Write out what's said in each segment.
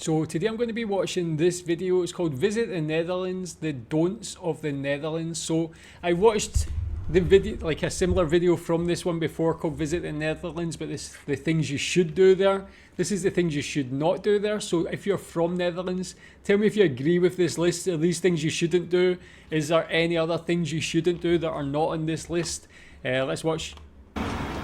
So today I'm going to be watching this video. It's called Visit the Netherlands, the don'ts of the Netherlands. So I watched the video, like a similar video from this one before called Visit the Netherlands, but this the things you should do there. This is the things you should not do there. So if you're from Netherlands, tell me if you agree with this list. Are these things you shouldn't do? Is there any other things you shouldn't do that are not on this list? Let's watch.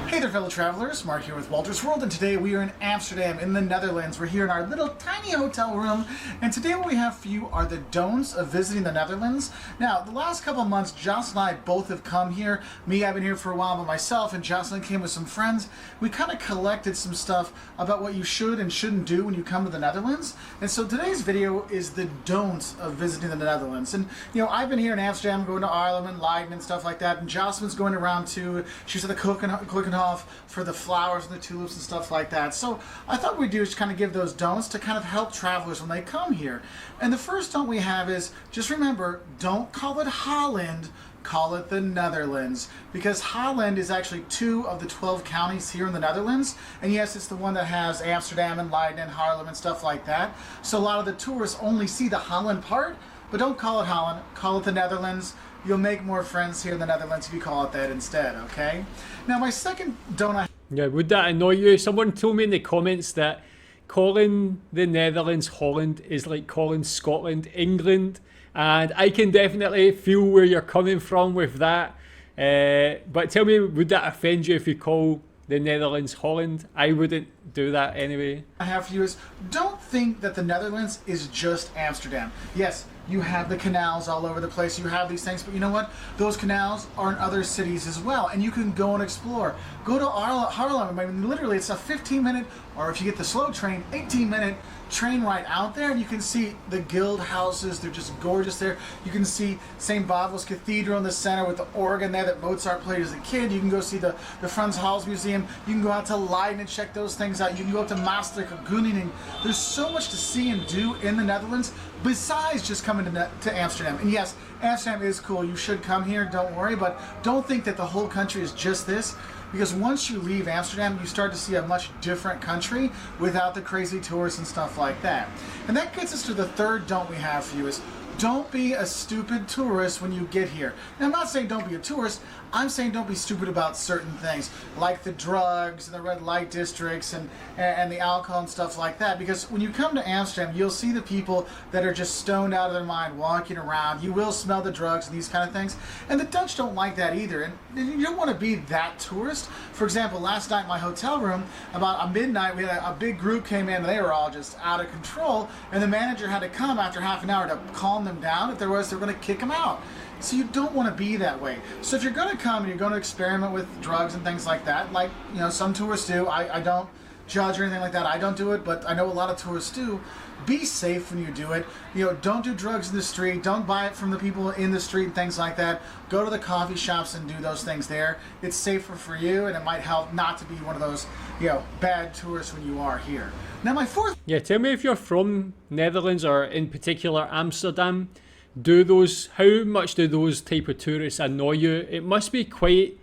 Hey there, fellow travelers. Mark here with Walter's World, and today we are in Amsterdam in the Netherlands. We're here in our little tiny hotel room, and today what we have for you are the don'ts of visiting the Netherlands. Now, the last couple of months, Jocelyn and I both have come here. Me, I've been here for a while by myself, and Jocelyn came with some friends. We kind of collected some stuff about what you should and shouldn't do when you come to the Netherlands. And so today's video is the don'ts of visiting the Netherlands. And, you know, I've been here in Amsterdam, going to Ireland and Leiden and stuff like that, and Jocelyn's going around too. She's at the cooking off for the flowers and the tulips and stuff like that. So I thought we'd do is kind of give those don'ts to kind of help travelers when they come here. And the first don't we have is, just remember, don't call it Holland, call it the Netherlands, because Holland is actually 2 of the 12 counties here in the Netherlands, and yes, it's the one that has Amsterdam and Leiden and Haarlem and stuff like that. So a lot of the tourists only see the Holland part, but don't call it Holland, call it the Netherlands. You'll make more friends here in the Netherlands if you call it that instead, okay? Now, my second don't Yeah, would that annoy you? Someone told me in the comments that calling the Netherlands Holland is like calling Scotland England, and I can definitely feel where you're coming from with that. But tell me, would that offend you if you call the Netherlands Holland? I wouldn't do that anyway. I have for you is, don't think that the Netherlands is just Amsterdam. Yes, you have the canals all over the place, you have these things, but you know what? Those canals are in other cities as well, and you can go and explore. Go to Haarlem. I mean, literally, it's a 15-minute, or if you get the slow train, 18-minute train ride out there, and you can see the guild houses. They're just gorgeous there. You can see St. Bavo's Cathedral in the center with the organ there that Mozart played as a kid. You can go see the Frans Hals Museum. You can go out to Leiden and check those things out. You can go up to Maastricht or Groningen. There's so much to see and do in the Netherlands besides just coming to Amsterdam. And yes, Amsterdam is cool. You should come here, don't worry, but don't think that the whole country is just this, because once you leave Amsterdam, you start to see a much different country without the crazy tourists and stuff like that. And that gets us to the third don't we have for you is, don't be a stupid tourist when you get here. Now, I'm not saying don't be a tourist. I'm saying don't be stupid about certain things, like the drugs and the red light districts and the alcohol and stuff like that. Because when you come to Amsterdam, you'll see the people that are just stoned out of their mind walking around. You will smell the drugs and these kind of things. And the Dutch don't like that either. And you don't want to be that tourist. For example, last night in my hotel room, about midnight, we had a big group came in and they were all just out of control. And the manager had to come after half an hour to calm them down. If there was, they were going to kick them out. So you don't want to be that way. So if you're going to come and you're going to experiment with drugs and things like that, like, you know, some tourists do, I don't judge or anything like that. I don't do it, but I know a lot of tourists do. Be safe when you do it. You know, don't do drugs in the street. Don't buy it from the people in the street and things like that. Go to the coffee shops and do those things there. It's safer for you, and it might help not to be one of those, you know, bad tourists when you are here. Now, my fourth... Yeah, tell me if you're from Netherlands or in particular Amsterdam. How much do those type of tourists annoy you? It must be quite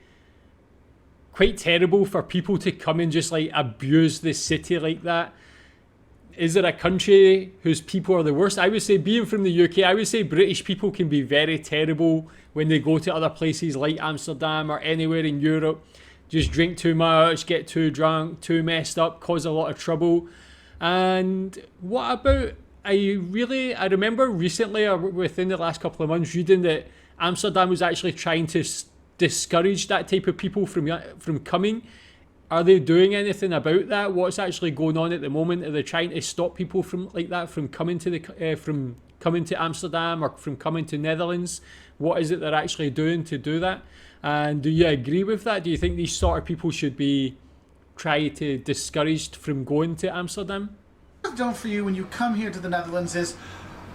terrible for people to come and just like abuse the city like that. Is it a country whose people are the worst? I would say, being from the UK, I would say British people can be very terrible when they go to other places like Amsterdam or anywhere in Europe. Just drink too much, get too drunk, too messed up, cause a lot of trouble. And what about... I remember recently, or within the last couple of months, reading that Amsterdam was actually trying to discourage that type of people from coming. Are they doing anything about that? What's actually going on at the moment? Are they trying to stop people from coming to Amsterdam or from coming to Netherlands? What is it they're actually doing to do that? And do you agree with that? Do you think these sort of people should be tried to discouraged from going to Amsterdam? Don't for you when you come here to the Netherlands is,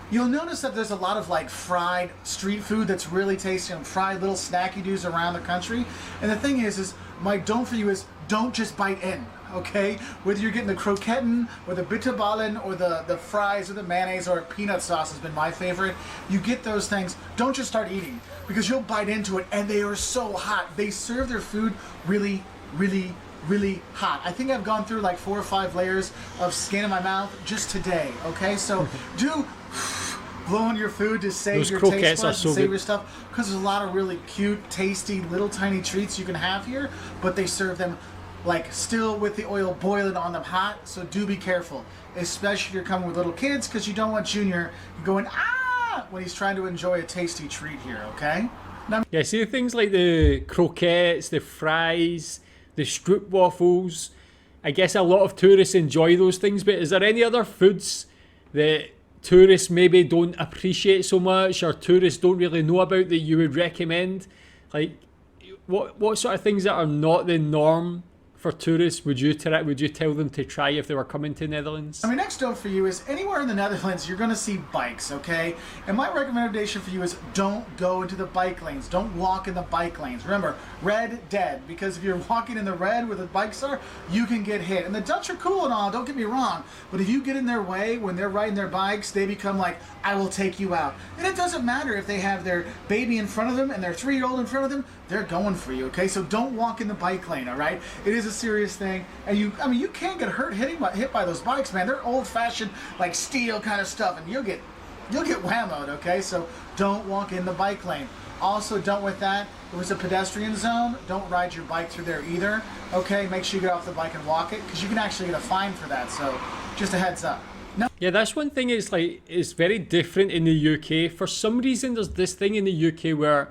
you'll notice that there's a lot of like fried street food that's really tasty and fried little snacky doos around the country. And the thing is my don't for you is, don't just bite in, okay? Whether you're getting the croquetten or the bitterballen or the fries or the mayonnaise or peanut sauce has been my favorite. You get those things, don't just start eating, because you'll bite into it and they are so hot. They serve their food really, really really hot. I think I've gone through like 4 or 5 layers of skin in my mouth just today. Okay, so do blow on your food to save Those your croquettes taste are buds so and save good. your stuff, because there's a lot of really cute, tasty, little tiny treats you can have here, but they serve them like still with the oil boiling on them hot. So do be careful, especially if you're coming with little kids, because you don't want Junior going when he's trying to enjoy a tasty treat here. Okay. Now, Yeah, see things like the croquettes, the fries, the stroop waffles. I guess a lot of tourists enjoy those things, but is there any other foods that tourists maybe don't appreciate so much, or tourists don't really know about, that you would recommend? Like, what sort of things that are not the norm for tourists would you tell them to try if they were coming to Netherlands? my next note for you is anywhere in the Netherlands, you're going to see bikes, okay? And my recommendation for you is don't go into the bike lanes. Don't walk in the bike lanes. Remember, red, dead. Because if you're walking in the red where the bikes are, you can get hit. And the Dutch are cool and all, don't get me wrong. But if you get in their way when they're riding their bikes, they become like, I will take you out. And it doesn't matter if they have their baby in front of them and their 3-year-old in front of them, they're going for you, okay? So don't walk in the bike lane, all right? It is a serious thing. And you can get hit by those bikes, man. They're old-fashioned, like steel kind of stuff, and you'll get whammoed, okay? So don't walk in the bike lane. Also, don't with that, it was a pedestrian zone. Don't ride your bike through there either, okay? Make sure you get off the bike and walk it, because you can actually get a fine for that. So just a heads up. Yeah, that's one thing. Is like, it's very different in the UK. For some reason, there's this thing in the UK where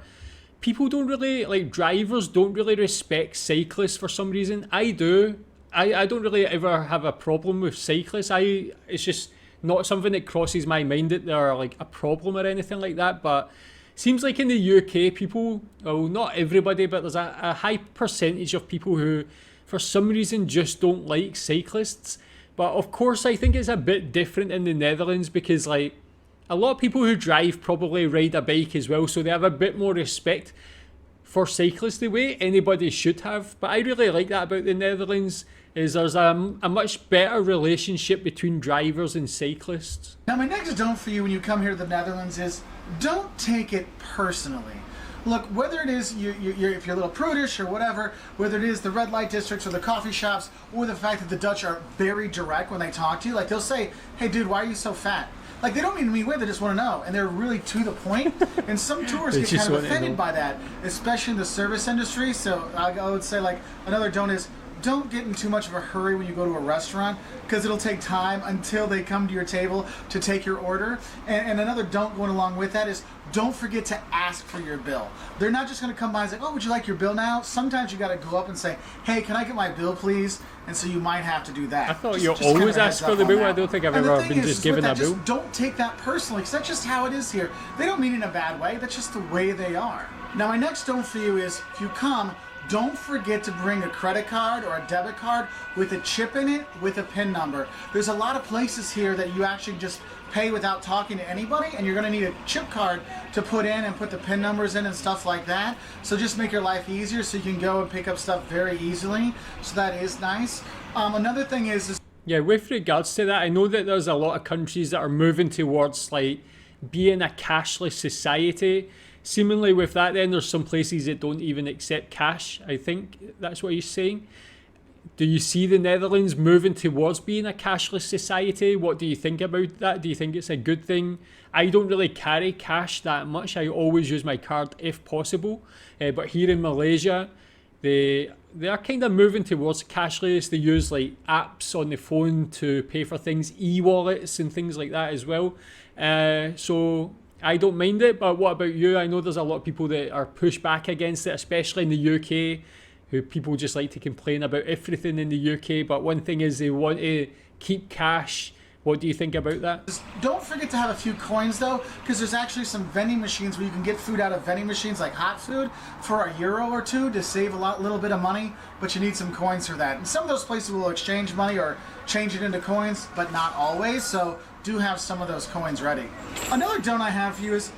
people don't really, like, drivers don't really respect cyclists for some reason. I do. I don't really ever have a problem with cyclists. It's just not something that crosses my mind that they're like a problem or anything like that. But seems like in the UK, people, well, not everybody, but there's a high percentage of people who, for some reason, just don't like cyclists. But of course, I think it's a bit different in the Netherlands, because like a lot of people who drive probably ride a bike as well, so they have a bit more respect for cyclists the way anybody should have. But I really like that about the Netherlands, is there's a much better relationship between drivers and cyclists. Now, my next don't for you when you come here to the Netherlands is don't take it personally. Look, whether it is if you're a little prudish or whatever, whether it is the red light districts or the coffee shops, or the fact that the Dutch are very direct when they talk to you, like they'll say, "Hey, dude, why are you so fat?" Like, they don't mean to be weird, they just want to know, and they're really to the point. And some tourists get kind of offended by that, especially in the service industry. So I would say, like, another don't is don't get in too much of a hurry when you go to a restaurant, because it'll take time until they come to your table to take your order. And another don't going along with that is don't forget to ask for your bill. They're not just going to come by and say, "Oh, would you like your bill now?" Sometimes you got to go up and say, "Hey, can I get my bill, please?" And so you might have to do that. I thought Just you kind always of a ask heads for the up on bill. I that. don't think I've And the ever thing been is just with given that, a bill. just don't take that personally, because that's just how it is here. They don't mean it in a bad way. That's just the way they are. Now, my next don't for you is, if you come, don't forget to bring a credit card or a debit card with a chip in it with a PIN number. There's a lot of places here that you actually just pay without talking to anybody, and you're going to need a chip card to put in and put the PIN numbers in and stuff like that. So just make your life easier so you can go and pick up stuff very easily. So that is nice. Another thing is Yeah, with regards to that, I know that there's a lot of countries that are moving towards like being a cashless society. Seemingly with that, then there's some places that don't even accept cash. I think that's what he's saying. Do you see the Netherlands moving towards being a cashless society? What do you think about that? Do you think it's a good thing? I don't really carry cash that much. I always use my card if possible. But here in Malaysia, they are kind of moving towards cashless. They use like apps on the phone to pay for things, e-wallets and things like that as well. So I don't mind it, but what about you? I know there's a lot of people that are pushed back against it, especially in the UK, who people just like to complain about everything in the UK. But one thing is they want to keep cash. What do you think about that? don't forget to have a few coins though, because there's actually some vending machines where you can get food out of vending machines, like hot food, for €1 or €2 to save a little bit of money, but you need some coins for that. And some of those places will exchange money or change it into coins, but not always, so do have some of those coins ready. Another don't I have for you is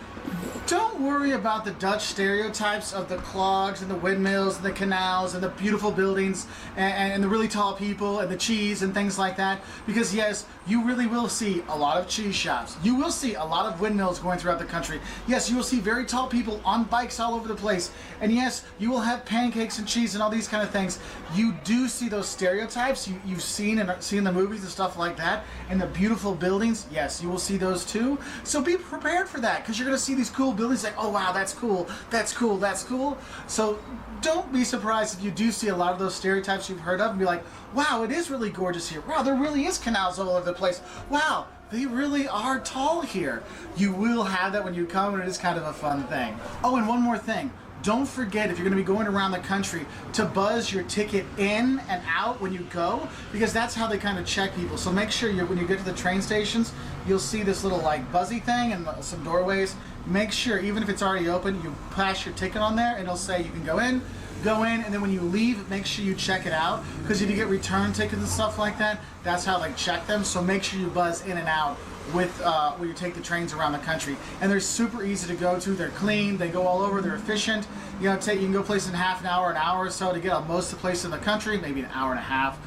Don't worry about the Dutch stereotypes of the clogs and the windmills and the canals and the beautiful buildings and the really tall people and the cheese and things like that. Because yes, you really will see a lot of cheese shops. You will see a lot of windmills going throughout the country. Yes, you will see very tall people on bikes all over the place. And yes, you will have pancakes and cheese and all these kind of things. You do see those stereotypes you've seen in the movies and stuff like that. And the beautiful buildings, yes, you will see those too. So be prepared for that, because you're going to see these cool buildings like, oh wow, that's cool, that's cool, that's cool. So don't be surprised if you do see a lot of those stereotypes you've heard of and be like, wow, it is really gorgeous here. Wow, there really is canals all over the place. Wow, they really are tall here. You will have that when you come, and it is kind of a fun thing. Oh, and one more thing. Don't forget, if you're going to be going around the country, to buzz your ticket in and out when you go, because that's how they kind of check people. So make sure when you get to the train stations, you'll see this little like buzzy thing and some doorways. Make sure, even if it's already open, you pass your ticket on there and it'll say you can go in, and then when you leave, make sure you check it out, because if you get return tickets and stuff like that, that's how they check them. So make sure you buzz in and out with when you take the trains around the country. And they're super easy to go to. They're clean, they go all over, they're efficient. You know, you can go places in half an hour or so to get on most of the places in the country, maybe an hour and a half,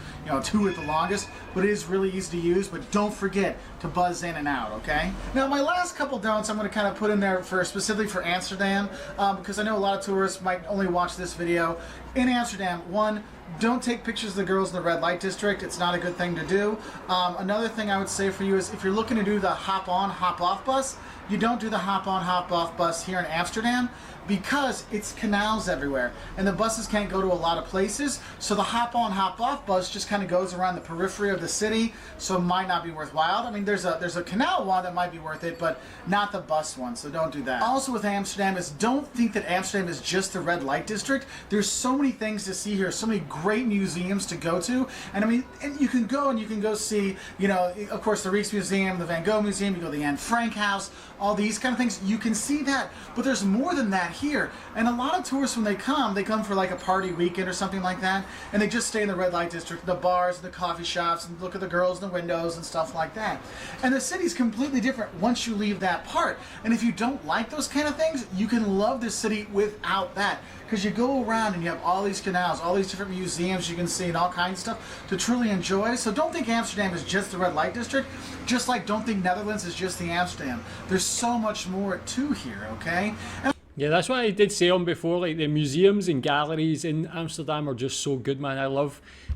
2 at the longest, but it is really easy to use. But don't forget to buzz in and out, okay? Now, my last couple don'ts I'm going to kind of put in there specifically for Amsterdam, because I know a lot of tourists might only watch this video. In Amsterdam, one, don't take pictures of the girls in the red light district. It's not a good thing to do. Another thing I would say for you is, if you're looking to do the hop-on, hop-off bus, you don't do the hop-on, hop-off bus here in Amsterdam, because it's canals everywhere and the buses can't go to a lot of places. So the hop-on, hop-off bus just kind of goes around the periphery of the city, so it might not be worthwhile. I mean, there's a canal one that might be worth it, but not the bus one, so don't do that. Also with Amsterdam is, don't think that Amsterdam is just the red light district. There's so many things to see here, so many great museums to go to, and I mean, and you can go see, of course, the Rijksmuseum, the Van Gogh Museum, you go to the Anne Frank House, all these kind of things. You can see that, but there's more than that here. And a lot of tourists, when they come for like a party weekend or something like that, and they just stay in the red light district, the bars, the coffee shops, and look at the girls in the windows and stuff like that. And the city's completely different once you leave that part. And if you don't like those kind of things, you can love the city without that, because you go around and you have all these canals, all these different museums you can see, and all kinds of stuff to truly enjoy. So don't think Amsterdam is just the red light district, just like don't think Netherlands is just the Amsterdam. There's so much more to here, okay? Yeah, that's what I did say on before. Like, the museums and galleries in Amsterdam are just so good, man.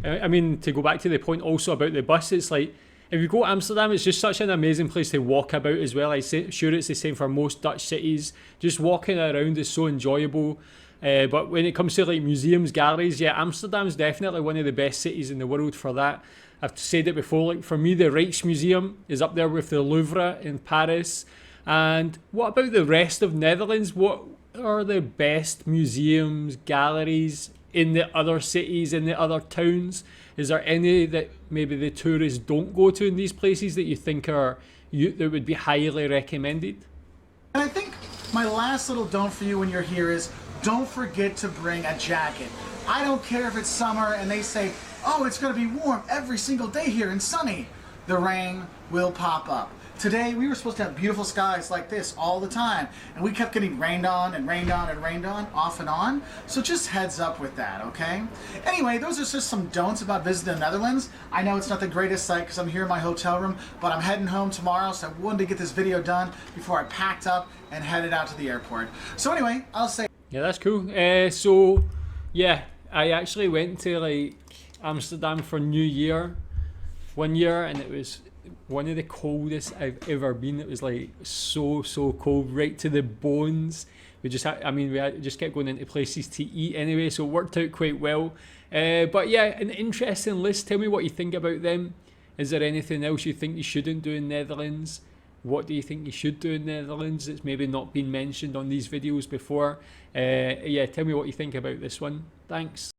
I mean, to go back to the point also about the bus, it's like, if you go to Amsterdam, it's just such an amazing place to walk about as well. I'm sure it's the same for most Dutch cities. Just walking around is so enjoyable. But when it comes to like museums, galleries, yeah, Amsterdam's definitely one of the best cities in the world for that. I've said it before, like for me, the Rijksmuseum is up there with the Louvre in Paris. And what about the rest of Netherlands? What are the best museums, galleries in the other cities, in the other towns? Is there any that maybe the tourists don't go to in these places that you think that would be highly recommended? And I think my last little don't for you when you're here is, don't forget to bring a jacket. I don't care if it's summer and they say, oh, it's going to be warm every single day here and sunny. The rain will pop up. Today, we were supposed to have beautiful skies like this all the time, and we kept getting rained on and rained on and rained on, off and on. So just heads up with that, okay? Anyway, those are just some don'ts about visiting the Netherlands. I know it's not the greatest sight because I'm here in my hotel room, but I'm heading home tomorrow, so I wanted to get this video done before I packed up and headed out to the airport. So anyway, I'll say... Yeah, that's cool. So, yeah, I actually went to, like, Amsterdam for New Year one year, and it was one of the coldest I've ever been. It was like so cold, right to the bones. We just just kept going into places to eat anyway, so it worked out quite well. But yeah, an interesting list. Tell me what you think about them. Is there anything else you think you shouldn't do in Netherlands? What do you think you should do in Netherlands that's maybe not been mentioned on these videos before? Yeah, tell me what you think about this one. Thanks.